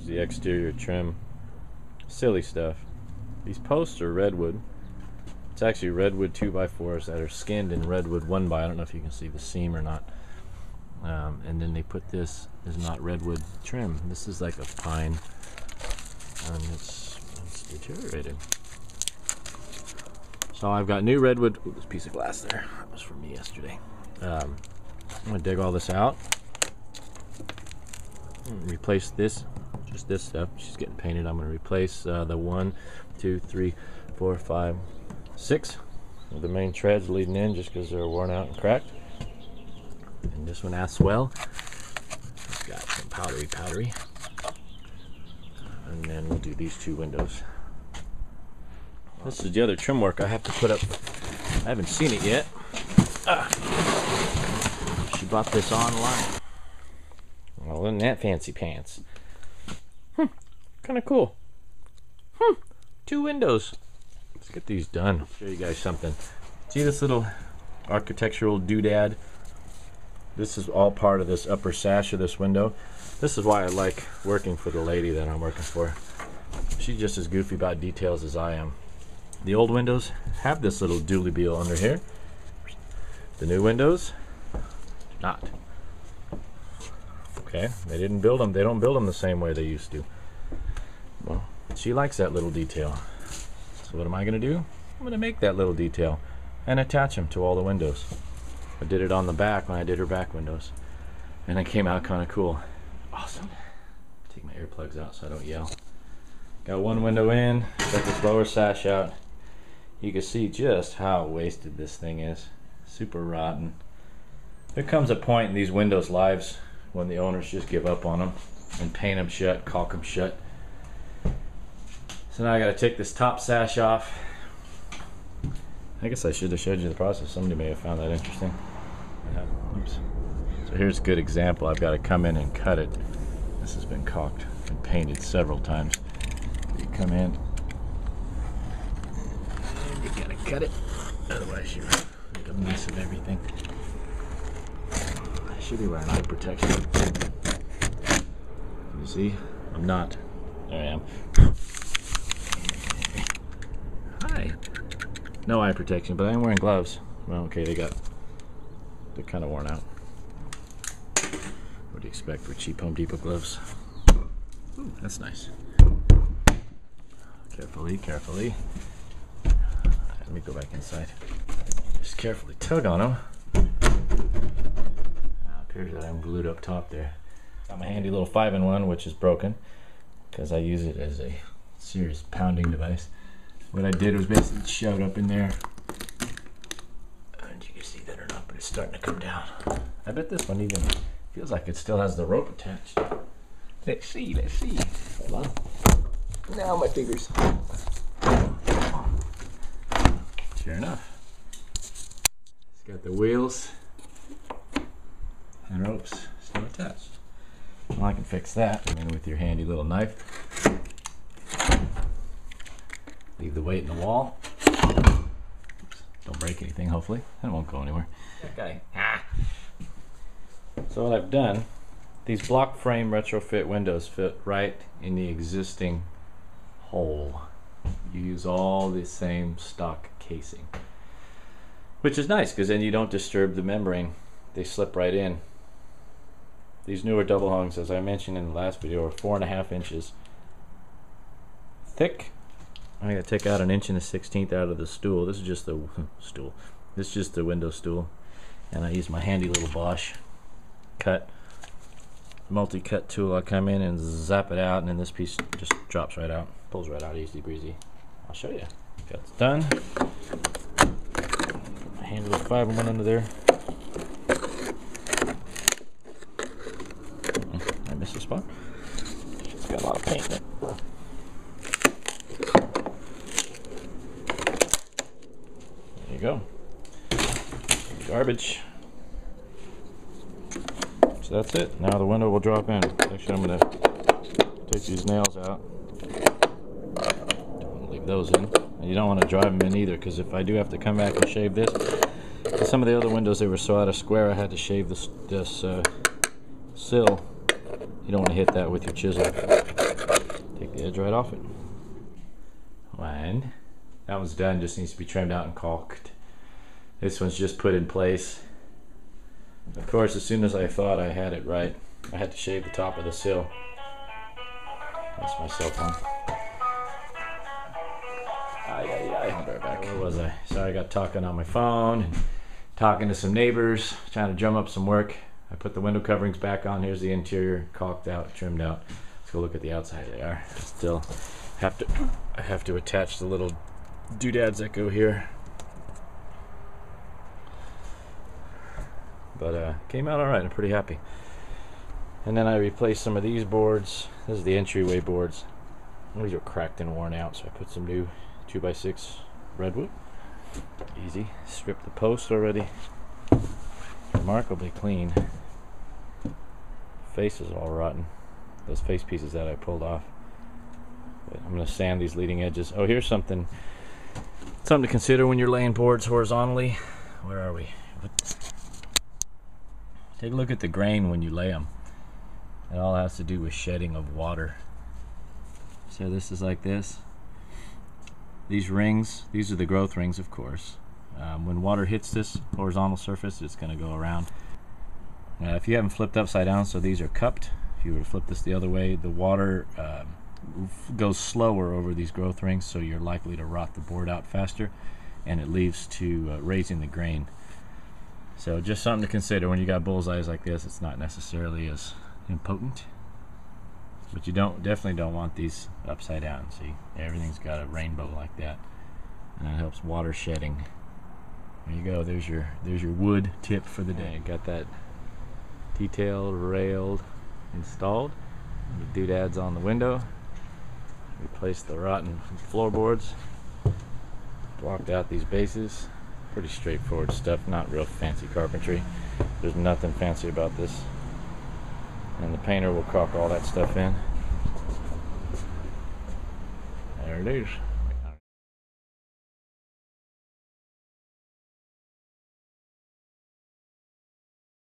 There's the exterior trim. Silly stuff. These posts are redwood. It's actually redwood 2x4s that are skinned in redwood 1x. I don't know if you can see the seam or not. And then they put this is not redwood trim. This is like a pine, and it's deteriorated. So I've got new redwood. Ooh, this piece of glass there, that was from me yesterday. I'm gonna dig all this out. Replace this, just this stuff. She's getting painted. I'm gonna replace the 1, 2, 3, 4, 5, 6 of the main treads leading in, just because they're worn out and cracked. And this one as well. It's got some powdery. And then we'll do these 2 windows. This is the other trim work I have to put up. I haven't seen it yet. She bought this online. Well, isn't that fancy pants? Kind of cool. 2 windows. Let's get these done. I'll show you guys something. See this little architectural doodad? This is all part of this upper sash of this window. This is why I like working for the lady that I'm working for. She's just as goofy about details as I am. The old windows have this little dooley beal under here. The new windows, not. Okay, they didn't build them. They don't build them the same way they used to. Well, she likes that little detail. So what am I going to do? I'm going to make that little detail and attach them to all the windows. I did it on the back when I did her back windows, and it came out kind of cool. Awesome. Take my earplugs out so I don't yell. Got one window in, got this lower sash out. You can see just how wasted this thing is. Super rotten. There comes a point in these windows' lives when the owners just give up on them and paint them shut, caulk them shut. So now I got to take this top sash off. I guess I should have showed you the process. Somebody may have found that interesting. Oops. So here's a good example. I've got to come in and cut it. This has been caulked and painted several times. You come in and you gotta cut it, otherwise you make a mess of everything. I should be wearing eye protection. You see? I'm not. There I am. Hi. No eye protection, but I am wearing gloves. Well, okay, they're kind of worn out. What do you expect for cheap Home Depot gloves? Ooh, that's nice. Carefully. Let me go back inside. Just carefully tug on them. Appears that I'm glued up top there. Got my handy little 5-in-1, which is broken because I use it as a serious pounding device. What I did was basically shove it up in there. And you can see that or not, but it's starting to come down. I bet this one even feels like it still has the rope attached. Let's see. Hold on. Now my fingers. Sure enough. It's got the wheels and ropes still attached. Well, I can fix that. Come in with your handy little knife. Leave the weight in the wall. Oops. Don't break anything, hopefully. It won't go anywhere. Okay. So what I've done, these block frame retrofit windows fit right in the existing hole. You use all the same stock casing, which is nice because then you don't disturb the membrane. They slip right in. These newer double hungs, as I mentioned in the last video, are 4.5 inches thick. I'm gonna take out 1/16 inch out of the stool. This is just the stool. This is just the window stool, and I use my handy little Bosch multi-cut tool. I come in and zap it out, and then this piece just drops right out, pulls right out, easy breezy. I'll show you. That's done. Put my handy little 5-in-1 under there. I missed a spot. It's got a lot of paint in it. There you go. Garbage. So that's it. Now the window will drop in. Actually, I'm going to take these nails out. Don't want to leave those in. And you don't want to drive them in either, because if I do have to come back and shave this, some of the other windows, they were so out of square, I had to shave this sill. You don't want to hit that with your chisel. Take the edge right off it. And that one's done, just needs to be trimmed out and caulked. This one's just put in place. Of course, as soon as I thought I had it right, I had to shave the top of the sill. That's my cell phone. Where was I? Sorry, I got talking on my phone and talking to some neighbors, trying to drum up some work. I put the window coverings back on. Here's the interior, caulked out, trimmed out. Let's go look at the outside. They are still I have to attach the little doodads that go here. But came out all right. I'm pretty happy. And then I replaced some of these boards. This is the entryway boards. These are cracked and worn out, so I put some new 2x6 redwood. Easy. Stripped the post already. Remarkably clean. Face is all rotten. Those face pieces that I pulled off. But I'm going to sand these leading edges. Oh, here's something to consider when you're laying boards horizontally. Where are we? Take a look at the grain when you lay them. It all has to do with shedding of water. So this is like this. These rings, these are the growth rings, of course. When water hits this horizontal surface, it's going to go around. If you haven't flipped upside down, so these are cupped. If you were to flip this the other way, the water goes slower over these growth rings, so you're likely to rot the board out faster, and it leads to raising the grain. So just something to consider when you got bullseyes like this. It's not necessarily as impotent, but you definitely don't want these upside down. See, everything's got a rainbow like that, and that helps water shedding. There you go. There's your wood tip for the day. Got that detailed, railed, installed. The doodads on the window. Replaced the rotten floorboards. Blocked out these bases. Pretty straightforward stuff, not real fancy carpentry. There's nothing fancy about this. And the painter will caulk all that stuff in. There it is.